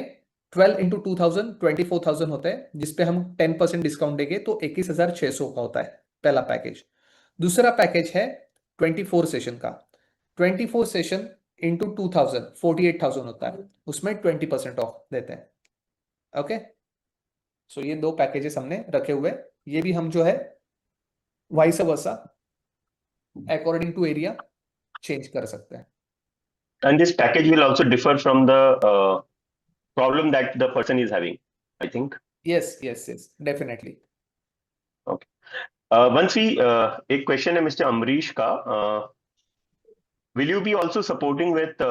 S1: 12 इंटू 2000 24,000 होता है, जिसपे हम 10% डिस्काउंट देंगे तो 21,600 का होता है पहला पैकेज. दूसरा पैकेज है 24 सेशन का. 24 सेशन इंटू 2000 48,000 होता है, उसमें 20% ऑफ देते हैं. ओके. सो ये 2 पैकेजेस हमने रखे हुए. ये भी हम जो है vice versa according to area change कर सकते हैं.
S4: And this package will also differ from the problem that the person is having, I think.
S1: Yes, definitely.
S4: Okay. Once we एक question है Mr. Amrish का. Will you be also supporting with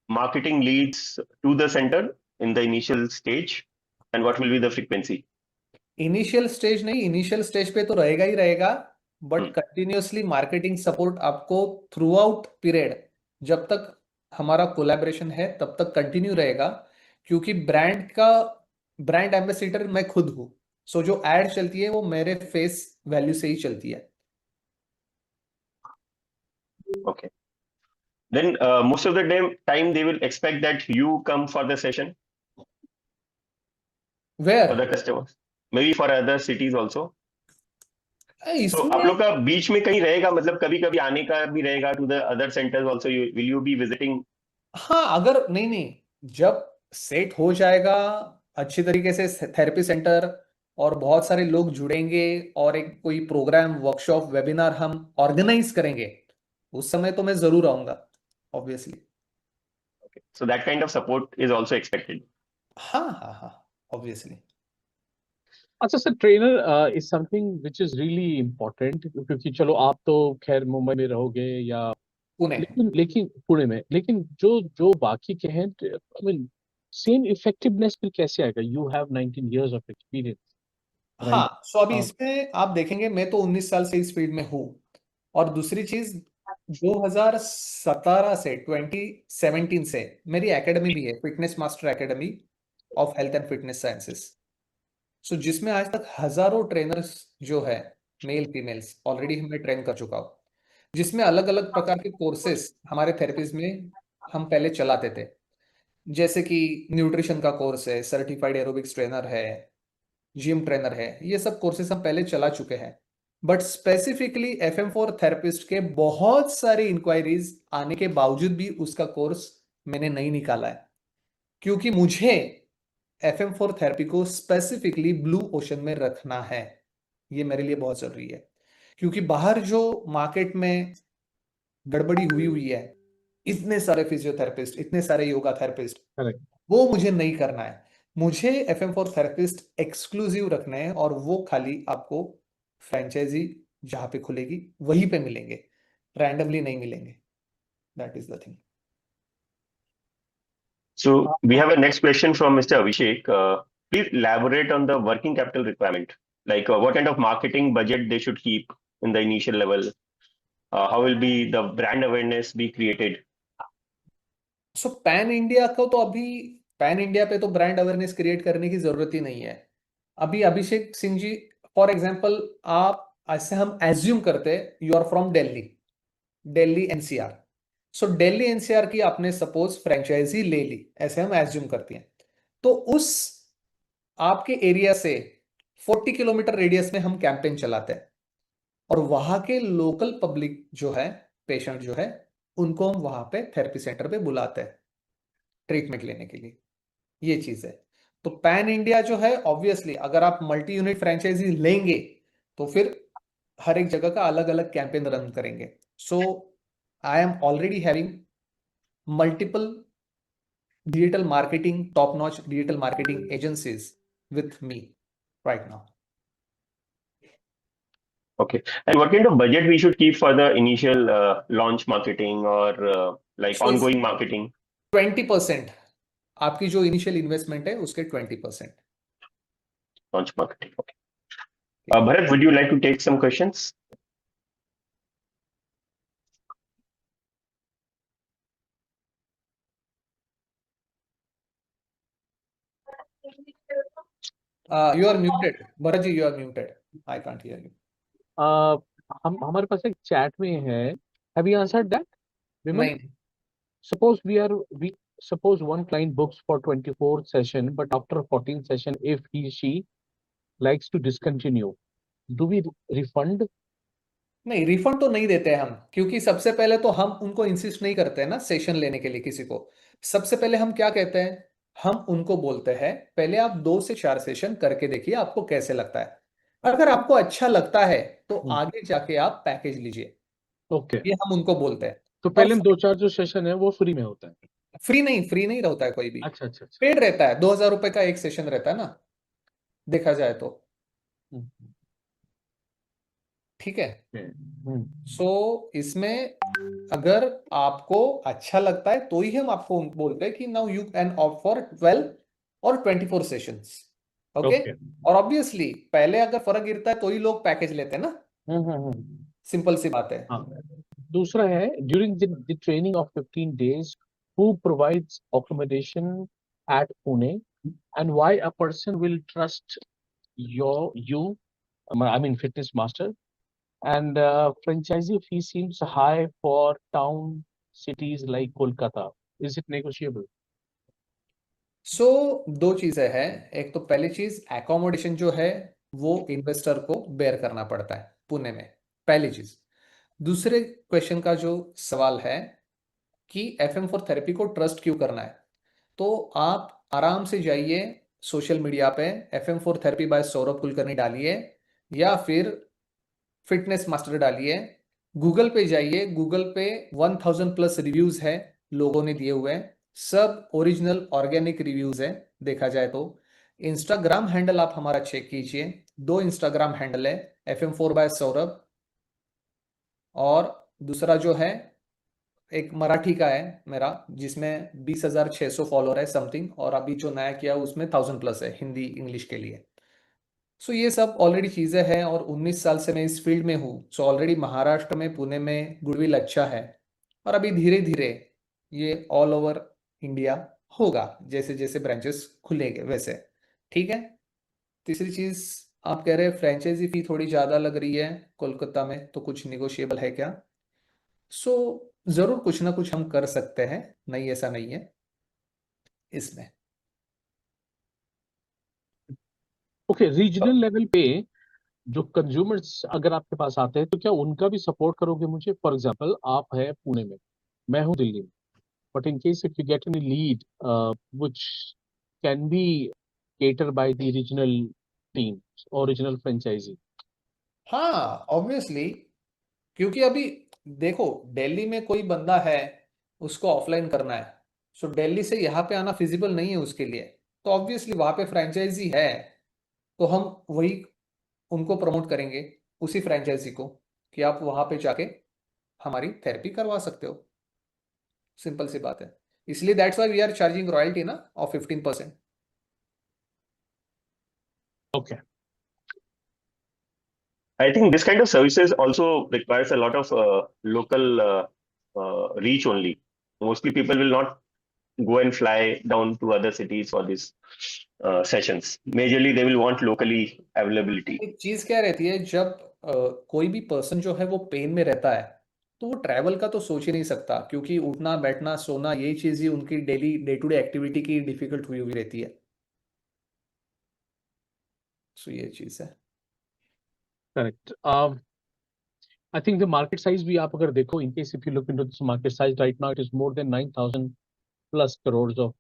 S4: marketing leads to the center in the initial stage, and what will be the frequency?
S1: Initial stage नहीं, initial stage पे तो रहेगा ही रहेगा, but continuously marketing support आपको through out period, जब तक हमारा collaboration है तब तक कंटिन्यू रहेगा, क्योंकि ब्रांड एम्बेसडर मैं खुद हूँ। सो जो एड चलती है वो मेरे फेस वैल्यू से ही चलती है।
S4: Okay. Then most of the time they will expect that you come for the session for
S1: where
S4: the customers, maybe for other cities also. तो आप
S1: इसमें
S4: लोग का बीच में कहीं रहेगा, मतलब कभी कभी आने का भी रहेगा to the other centres also, will you be visiting?
S1: हाँ, अगर नहीं, जब सेट हो जाएगा अच्छी तरीके से थेरेपी सेंटर और बहुत सारे लोग जुड़ेंगे और एक कोई प्रोग्राम, वर्कशॉप, वेबिनार हम ऑर्गेनाइज करेंगे, उस समय तो मैं जरूर आऊंगा, obviously.
S4: So that kind of support is also expected.
S1: हाँ हाँ हाँ, ऑब्वियसली।
S2: अच्छा sir, trainer is something which is really important, क्योंकि चलो आप तो खैर मुंबई में रहोगे या
S1: पुणे।
S2: लेकिन पुणे में, लेकिन जो जो बाकी के हैं, आई मीन सेम इफेक्टिवनेस फिर कैसे आएगा? You have 19 years of experience, right?
S1: हाँ, सो अभी इसमें आप देखेंगे मैं तो 19 साल से इस फील्ड में हूँ। और दूसरी चीज, 2017 से 2017 से मेरी एकेडमी भी है, fitness master academy of health and fitness sciences. So जिसमें आज तक हजारों ट्रेनर्स जो है, मेल फीमेल्स, ऑलरेडी मैं ट्रेन कर चुका हूँ, जिसमें अलग अलग प्रकार के कोर्सेस हमारे थेरेपीज में हम पहले चलाते थे। जैसे कि न्यूट्रिशन का कोर्स है, सर्टिफाइड एरोबिक्स ट्रेनर है, जिम ट्रेनर है, ये सब कोर्सेस हम पहले चला चुके हैं। बट स्पेसिफिकली FM4 थेरेपिस्ट के बहुत सारे इंक्वायरीज आने के बावजूद भी उसका कोर्स मैंने नहीं निकाला है, क्योंकि मुझे FM4 थेरेपी को स्पेसिफिकली ब्लू ओशन में रखना है। ये मेरे लिए बहुत जरूरी है, क्योंकि बाहर जो मार्केट में गड़बड़ी हुई हुई है, इतने सारे फिजियोथेरेपिस्ट, इतने सारे योगा थेरेपिस्ट,
S2: करेक्ट।
S1: वो मुझे नहीं करना है। मुझे FM4 थेरेपिस्ट एक्सक्लूसिव रखने हैं, और वो खाली आपको फ्रेंचाइजी जहां पे खुलेगी वहीं पे मिलेंगे, रैंडमली नहीं मिलेंगे। That is the thing.
S4: So we have a next question from Mr. Abhishek. Please elaborate on the working capital requirement, like what kind of marketing budget they should keep in the initial level. How will be the brand awareness be created?
S1: So pan India को तो अभी, pan India पे तो brand awareness create करने की जरूरत ही नहीं है। अभी अभिषेक सिंह जी, फॉर एग्जांपल, आप ऐसे हम एज्यूम करते you are from Delhi NCR। So Delhi NCR की आपने सपोज फ्रेंचाइजी ले ली, ऐसे हम एज्यूम करते हैं। तो उस आपके एरिया से 40 किलोमीटर रेडियस में हम कैंपेन चलाते हैं, और वहां के लोकल पब्लिक जो है, पेशेंट जो है, उनको हम वहां पे थेरेपी सेंटर पे बुलाते हैं ट्रीटमेंट लेने के लिए। ये चीज है। तो पैन इंडिया जो है, ऑब्वियसली अगर आप मल्टी यूनिट फ्रेंचाइजी लेंगे तो फिर हर एक जगह का अलग अलग कैंपेन रन करेंगे। So I am already having multiple digital marketing, top notch digital marketing agencies with me right now.
S4: Okay. And what kind of budget we should keep for the initial launch marketing or like
S1: So
S4: ongoing marketing?
S1: 20% आपकी जो initial investment है उसके 20%।
S4: Launch marketing. Okay. Bharat, would you like to take some questions?
S1: You are muted, Bharat ji, you are muted. I can't hear you.
S2: हम हमारे पास एक chat में है, have you answered that विमल?
S1: नहीं,
S2: Suppose we suppose one client books for 24 session, but after 14 session, if she likes to discontinue, do we refund?
S1: नहीं, refund तो नहीं देते हैं हम, क्योंकि सबसे पहले तो हम उनको इंसिस्ट नहीं करते हैं ना सेशन लेने के लिए किसी को। सबसे पहले हम क्या कहते हैं, हम उनको बोलते हैं पहले आप 2 से 4 सेशन करके देखिए आपको कैसे लगता है। अगर आपको अच्छा लगता है तो आगे जाके आप पैकेज लीजिए,
S2: ओके,
S1: ये हम उनको बोलते हैं।
S2: तो
S1: और
S2: पहले 2-4 जो सेशन है वो फ्री में होता है?
S1: फ्री नहीं रहता है कोई भी,
S2: अच्छा अच्छा अच्छा।
S1: पेड रहता है। 2000 रुपए का एक सेशन रहता है ना, देखा जाए तो। ठीक है। सो इसमें अगर आपको अच्छा लगता है तो ही हम आपको बोलते हैं कि now you can opt for 12 और 24 सेशंस। ओके। और ऑब्वियसली पहले अगर फर्क गिरता है तो ही लोग पैकेज लेते हैं ना, सिंपल सी बात है।
S2: हाँ। दूसरा है, during the training of 15 days, who provides accommodation at Pune, and why a person will trust you, I mean Fitness Master, and franchisee fee seems high for town cities like Kolkata. Is it negotiable?
S1: सो दो चीजें हैं। एक तो पहली चीज, accommodation जो है वो इन्वेस्टर को बेयर करना पड़ता है पुणे में, पहली चीज। दूसरे क्वेश्चन का जो सवाल है कि FM फॉर थेरेपी को ट्रस्ट क्यों करना है, तो आप आराम से जाइए सोशल मीडिया पे FM four therapy by Saurabh Kulkarni डालिए, या फिर फिटनेस मास्टर डालिए। गूगल पे जाइए, गूगल पे 1000+ रिव्यूज है लोगों ने दिए हुए हैं, सब ओरिजिनल ऑर्गेनिक रिव्यूज है देखा जाए तो। इंस्टाग्राम हैंडल आप हमारा चेक कीजिए, 2 इंस्टाग्राम हैंडल है, FM4 बाय सौरभ, और दूसरा जो है एक मराठी का है मेरा, जिसमें 20,600 फॉलोअर है समथिंग, और अभी जो नया किया उसमें 1000+ है हिंदी इंग्लिश के लिए। सो ये सब ऑलरेडी चीज़ें हैं, और 19 साल से मैं इस फील्ड में हूँ। सो ऑलरेडी महाराष्ट्र में, पुणे में गुडविल अच्छा है, और अभी धीरे धीरे ये ऑल ओवर इंडिया होगा, जैसे जैसे ब्रांचेस खुलेंगे वैसे। ठीक है। तीसरी चीज़, आप कह रहे हैं फ्रेंचाइजी फी थोड़ी ज़्यादा लग रही है कोलकाता में, तो कुछ निगोशिएबल है क्या? सो ज़रूर कुछ ना कुछ हम कर सकते हैं, नहीं ऐसा नहीं है इसमें।
S2: ओके, रीजनल लेवल पे जो कंज्यूमर्स अगर आपके पास आते हैं तो क्या उनका भी सपोर्ट करोगे मुझे? फॉर एग्जांपल आप है पुणे में, मैं हूँ दिल्ली में, but in case if you get any lead which can be catered by the regional team or regional franchisee.
S1: हाँ ऑब्वियसली, क्योंकि अभी देखो दिल्ली में कोई बंदा है, उसको ऑफलाइन करना है, सो दिल्ली से यहाँ पे आना फिजिबल नहीं है उसके लिए, तो ऑब्वियसली वहाँ पे फ्रेंचाइजी है, तो हम वही उनको प्रमोट करेंगे, उसी फ्रेंचाइजी को, कि आप वहाँ पे जाके हमारी थेरेपी करवा सकते हो। सिंपल सी बात है, इसलिए that's why we are charging royalty ना of 15%।
S2: Okay.
S4: I think this kind of services also requires a lot of local reach only. Mostly people will not go and fly down to other cities for these sessions. Majorly, they will want locally availability.
S1: एक चीज क्या रहती है, जब कोई भी person जो है वो पेन में रहता है, तो वो ट्रैवल का तो सोच ही नहीं सकता, क्योंकि उठना बैठना सोना यही चीज ही उनकी daily day to day activity की डिफिकल्ट हुई हुई रहती है। सो ये चीज है।
S2: Correct. I think the market size भी आप अगर देखो, in case if you look into this market size right now, it is more than 9,000 plus crores of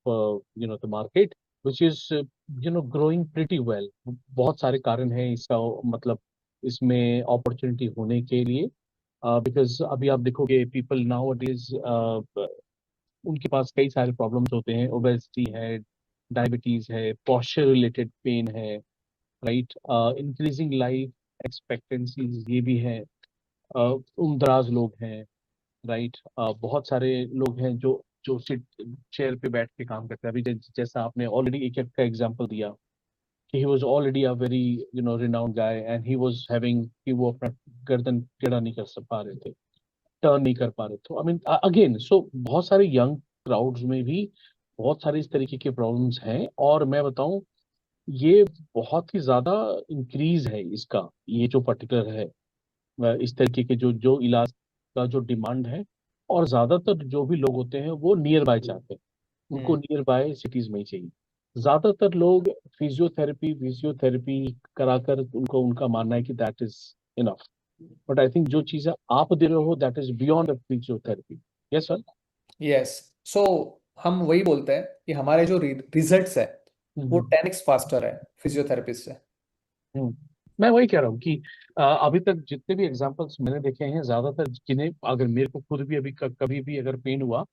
S2: the market, which is growing pretty well. बहुत सारे कारण हैं इसका, मतलब इसमें opportunity होने के लिए, because अभी आप देखोगे people nowadays उनके पास कई सारे प्रॉब्लम्स होते हैं, ओबेसिटी है, डायबिटीज है, पॉस्चर रिलेटेड पेन है, राइट, इंक्रीजिंग लाइफ एक्सपेक्टेंसीज ये भी है, उम्रदराज लोग हैं, राइट, बहुत सारे लोग हैं जो जो सिट चेयर पे बैठ के काम करते हैं। अभी जैसा आपने ऑलरेडी एक का एग्जांपल दिया कि he was already a very renowned guy and he was having कि वो अपना गर्दन टेढ़ा नहीं कर पा रहे थे, टर्न नहीं कर पा रहे। तो आई मीन अगेन, सो बहुत सारे यंग क्राउड्स में भी बहुत सारे इस तरीके के प्रॉब्लम्स हैं, और मैं बताऊं ये बहुत ही ज्यादा इंक्रीज है इसका, ये जो पर्टिकुलर है इस तरीके के जो जो इलाज का जो डिमांड है। और ज्यादातर जो भी लोग होते हैं वो नियर बाय चाहते हैं, उनको नियर बाय सिटीज में ही चाहिए। ज्यादातर लोग फिजियोथेरेपी कराकर उनको उनका मानना है कि that is enough, but I think जो चीजें आप दे रहे हो that is beyond physiotherapy. Yes sir.
S1: Yes. So हम वही बोलते हैं कि हमारे जो रिजल्ट्स है वो 10x फास्टर है फिजियोथेरेपिस्ट से।
S2: मैं वही कह रहा हूँ कि अभी तक जितने भी एग्जांपल्स मैंने देखे हैं, ज्यादातर जिन्हें, अगर मेरे को खुद भी अभी कभी भी अगर पेन हुआ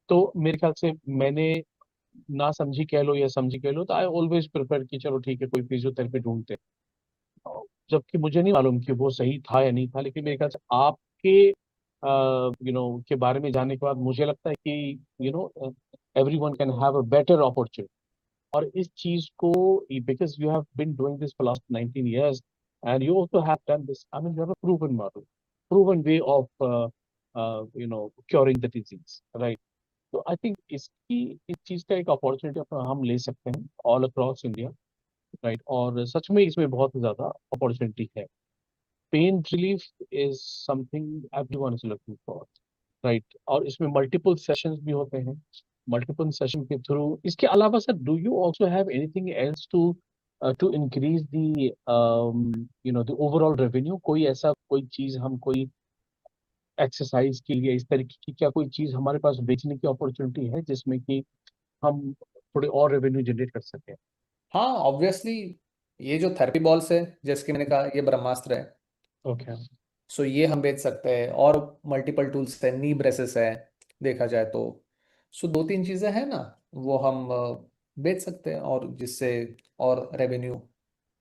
S2: तो मेरे ख्याल से मैंने ना समझी कह लो या समझी कह लो, तो आई ऑलवेज प्रेफर कि चलो ठीक है कोई फिजियोथेरेपी ढूंढते हैं। जबकि मुझे नहीं मालूम कि वो सही था या नहीं था, लेकिन मेरे ख्याल से आपके के बारे में जानने के बाद मुझे लगता है कि everyone can have a better opportunity. और इस चीज को, because you have been doing this for last 19 years and you also have done this, I mean you have a proven model, proven way of curing the disease, right? तो I think इस चीज का एक opportunity हम ले सकते हैं all across India, right. और सच में इसमें बहुत ज्यादा अपॉर्चुनिटी है। Pain relief is something everyone is looking for, right. और इसमें मल्टीपल सेशंस भी होते हैं, मल्टीपल सेशन के थ्रू। इसके अलावा sir, do you also have anything else to increase the the overall revenue? कोई ऐसा कोई चीज हम कोई एक्सरसाइज के लिए इस तरीके की क्या कोई चीज हमारे पास बेचने की अपॉर्चुनिटी है जिसमें कि हम थोड़े और रेवेन्यू जनरेट कर सकें?
S1: हाँ, ऑब्वियसली ये जो थेरेपी बॉल्स है, जैसे कि मैंने कहा, ये ब्रह्मास्त्र है।
S2: ओके।
S1: सो ये हम बेच सकते हैं, और मल्टीपल टूल्स है, नी ब्रेसेस है, देखा जाए तो। सो 2-3 चीजें हैं ना, वो हम बेच सकते हैं, और जिससे और रेवेन्यू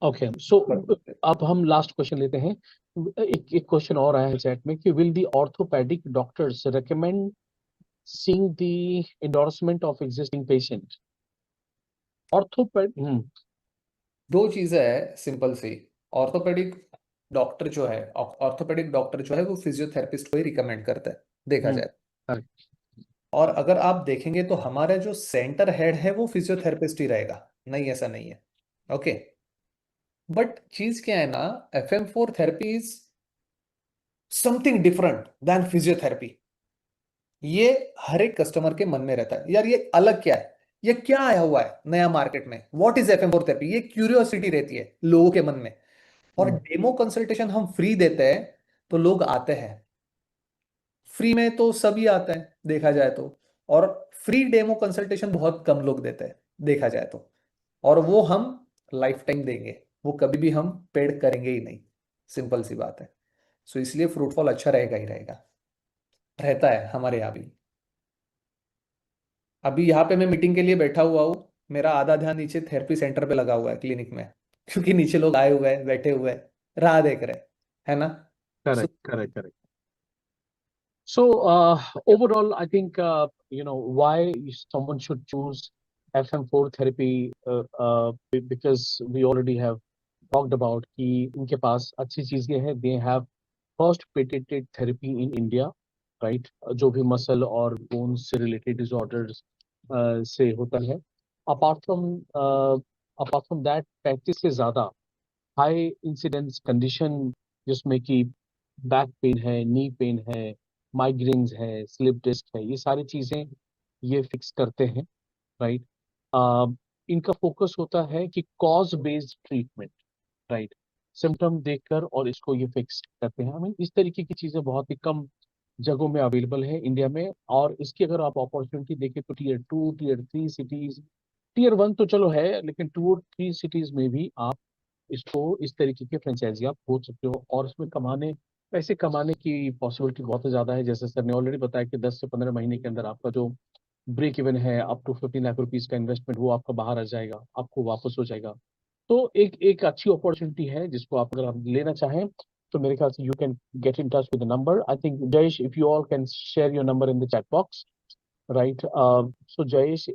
S2: ओके, सो
S1: कर सकते हैं।
S2: अब हम लास्ट क्वेश्चन लेते हैं। एक क्वेश्चन और आया है चैट में कि will the orthopaedic doctors recommend seeing the endorsement of existing patient? ऑर्थोपेड
S1: 2 चीजें है सिंपल सी। ऑर्थोपेडिक डॉक्टर जो है वो फिजियोथेरेपिस्ट को ही रिकमेंड करता है, देखा जाए।
S2: correct.
S1: और अगर आप देखेंगे तो हमारा जो सेंटर हेड है वो फिजियोथेरेपिस्ट ही रहेगा, नहीं ऐसा नहीं है। ओके, बट चीज क्या है ना, FM4 therapy is something different than physiotherapy. ये हर एक कस्टमर के मन में रहता है, यार ये अलग क्या है, ये क्या आया हुआ है नया मार्केट में, व्हाट इज FM4 थेरेपी, ये क्यूरियोसिटी रहती है लोगों के मन में। और डेमो कंसल्टेशन हम फ्री देते हैं तो लोग आते हैं। फ्री में तो सभी आते हैं, देखा जाए तो। और फ्री डेमो कंसल्टेशन बहुत कम लोग देते हैं, देखा जाए तो। और वो हम लाइफ टाइम देंगे, वो कभी भी हम पेड करेंगे ही नहीं, सिंपल सी बात है। सो इसलिए फ्रूटफॉल अच्छा रहेगा ही रहेगा, रहता है हमारे यहाँ भी। अभी यहाँ पे मैं मीटिंग के लिए बैठा हुआ हूँ, मेरा आधा ध्यान नीचे थेरेपी सेंटर पे लगा हुआ है, क्लिनिक में। क्योंकि नीचे लोग आए हुए हैं, बैठे हुए हैं, राह देख रहे हैं, है ना।
S2: Correct,
S1: So,
S2: correct. So, overall, I think, why someone should choose FM4 therapy, because we already have talked about कि इनके पास अच्छी चीज ये है, they have first patented therapy in India, right? जो भी मसल और बोन्स से रिलेटेड डिसऑर्डर्स से होता है। अपार्ट फ्रॉम दैट, 35 से ज्यादा हाई इंसिडेंस कंडीशन, जिसमें कि बैक पेन है, नी पेन है, माइग्रेन्स है, स्लिप डिस्क है, ये सारी चीजें ये फिक्स करते हैं, राइट। इनका फोकस होता है कि cause based treatment, right. Symptom देखकर और इसको ये फिक्स करते हैं। हमें इस तरीके की चीजें बहुत ही कम जगहों में अवेलेबल है इंडिया में। और इसकी अगर आप अपॉर्चुनिटी देखें तो Tier 2, Tier 3 सिटीज, Tier 1 तो चलो है, लेकिन 2 और 3 सिटीज में भी आप इसको इस तरीके के फ्रेंचाइजी आप खोल सकते हो। और इसमें पैसे कमाने की पॉसिबिलिटी बहुत ज्यादा है। जैसे सर ने ऑलरेडी बताया कि 10 से 15 महीने के अंदर आपका जो ब्रेक इवन है, अप टू 15 लाख रुपीज का इन्वेस्टमेंट, वो आपका बाहर आ जाएगा, आपको वापस हो जाएगा। तो एक अच्छी अपॉर्चुनिटी है जिसको अगर आप लेना चाहें तो मेरे ख्याल से you can get in touch with the number. I think Jayesh, if you all can share your number in the chat box, right? So Jayesh